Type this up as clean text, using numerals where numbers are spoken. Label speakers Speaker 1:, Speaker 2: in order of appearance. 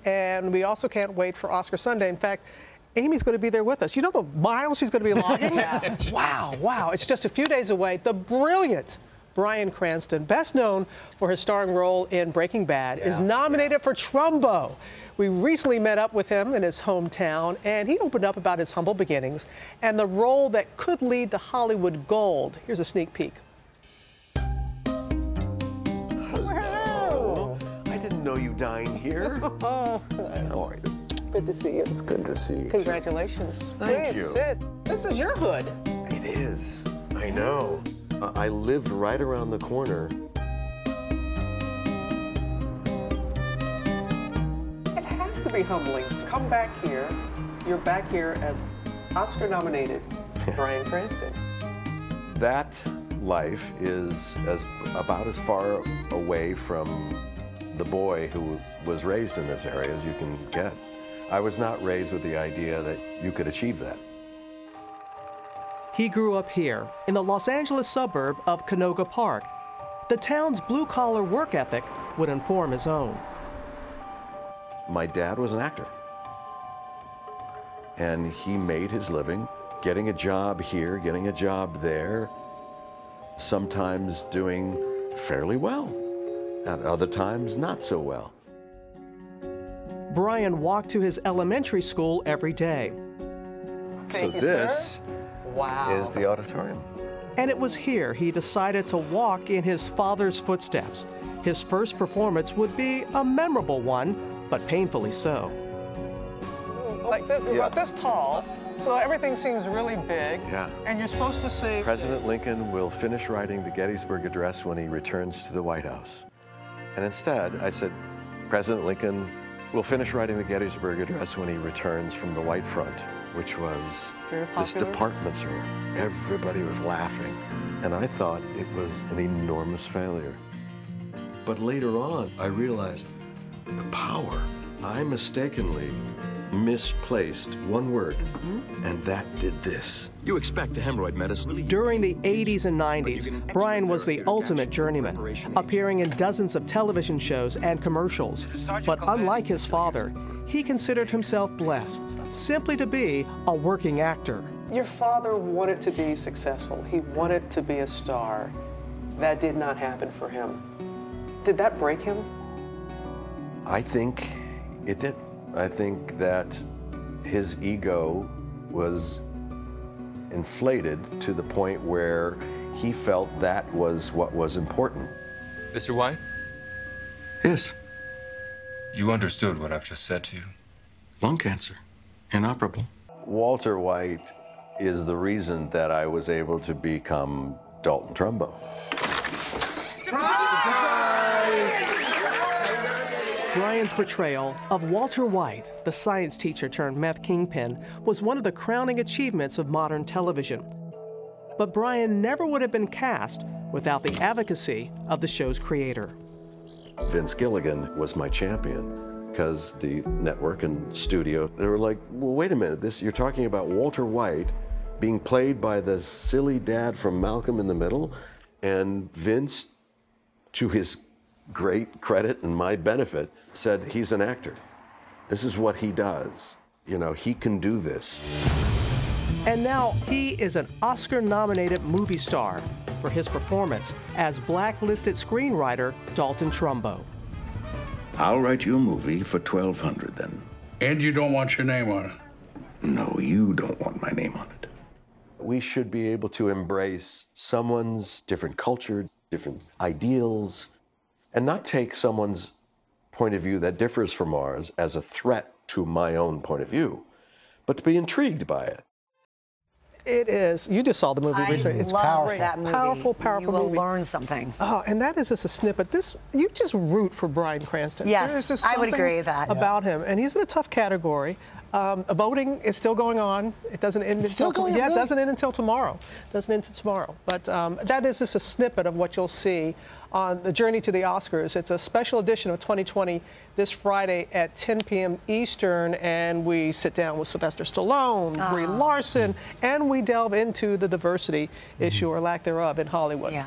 Speaker 1: And we also can't wait for Oscar Sunday. In fact, Amy's going to be there with us. You know the miles she's going to be logging?
Speaker 2: Yeah.
Speaker 1: Wow. It's just a few days away. The brilliant Bryan Cranston, best known for his starring role in Breaking Bad, is nominated for Trumbo. We recently met up with him in his hometown, and he opened up about his humble beginnings and the role that could lead to Hollywood gold. Here's a sneak peek.
Speaker 3: Hello. I didn't know you dine here.
Speaker 1: Oh,
Speaker 3: how are you?
Speaker 1: Good to see you.
Speaker 3: It's good to see you.
Speaker 1: Congratulations.
Speaker 3: Thank you.
Speaker 1: Sit. This is your hood.
Speaker 3: It is. I know. I lived right around the corner.
Speaker 1: It has to be humbling to come back here. You're back here as Oscar-nominated Bryan Cranston.
Speaker 3: That life is about as far away from the boy who was raised in this area as you can get. I was not raised with the idea that you could achieve that.
Speaker 1: He grew up here in the Los Angeles suburb of Canoga Park. The town's blue-collar work ethic would inform his own.
Speaker 3: My dad was an actor, and he made his living getting a job here, getting a job there, sometimes doing fairly well, at other times not so well.
Speaker 1: Bryan walked to his elementary school every day.
Speaker 3: So this is the auditorium.
Speaker 1: And it was here he decided to walk in his father's footsteps. His first performance would be a memorable one, but painfully so. Like this, we're about this tall, so everything seems really big.
Speaker 3: Yeah.
Speaker 1: And you're supposed to say,
Speaker 3: President Lincoln will finish writing the Gettysburg Address when he returns to the White House. And instead, I said, President Lincoln will finish writing the Gettysburg Address when he returns from the White Front, which was this department store. Everybody was laughing, and I thought it was an enormous failure. But later on, I realized the power. I mistakenly misplaced one word, and that did this.
Speaker 4: You expect a hemorrhoid medicine.
Speaker 1: During the 80s and 90s, Bryan was the ultimate journeyman, appearing in dozens of television shows and commercials. But unlike his father, he considered himself blessed simply to be a working actor. Your father wanted to be successful. He wanted to be a star. That did not happen for him. Did that break him?
Speaker 3: I think it did. I think that his ego was inflated to the point where he felt that was what was important.
Speaker 5: Mr. White?
Speaker 3: Yes.
Speaker 5: You understood what I've just said to you.
Speaker 3: Lung cancer. Inoperable. Walter White is the reason that I was able to become Dalton Trumbo.
Speaker 1: Bryan's portrayal of Walter White, the science teacher turned meth kingpin, was one of the crowning achievements of modern television. But Bryan never would have been cast without the advocacy of the show's creator.
Speaker 3: Vince Gilligan was my champion because the network and studio, they were like, well, wait a minute, you're talking about Walter White being played by the silly dad from Malcolm in the Middle, and Vince, to his great credit and my benefit, said he's an actor. This is what he does. You know, he can do this.
Speaker 1: And now he is an Oscar-nominated movie star for his performance as blacklisted screenwriter Dalton Trumbo.
Speaker 6: I'll write you a movie for $1,200 then.
Speaker 7: And you don't want your name on it?
Speaker 6: No, you don't want my name on it.
Speaker 3: We should be able to embrace someone's different culture, different ideals, and not take someone's point of view that differs from ours as a threat to my own point of view, but to be intrigued by it.
Speaker 1: It is. You just saw the movie recently. It's
Speaker 2: powerful. That movie.
Speaker 1: Powerful
Speaker 2: You will
Speaker 1: movie.
Speaker 2: learn something.
Speaker 1: Oh, and that is just a snippet. You just root for Bryan Cranston.
Speaker 2: Yes,
Speaker 1: There's just
Speaker 2: I would
Speaker 1: something
Speaker 2: agree with that.
Speaker 1: about him, and he's in a tough category. Voting is still going on. It doesn't end until it doesn't end until tomorrow. But that is just a snippet of what you'll see on the journey to the Oscars. It's a special edition of 2020 this Friday at 10 p.m. Eastern, and we sit down with Sylvester Stallone, Brie Larson, and we delve into the diversity issue or lack thereof in Hollywood.
Speaker 2: Yeah.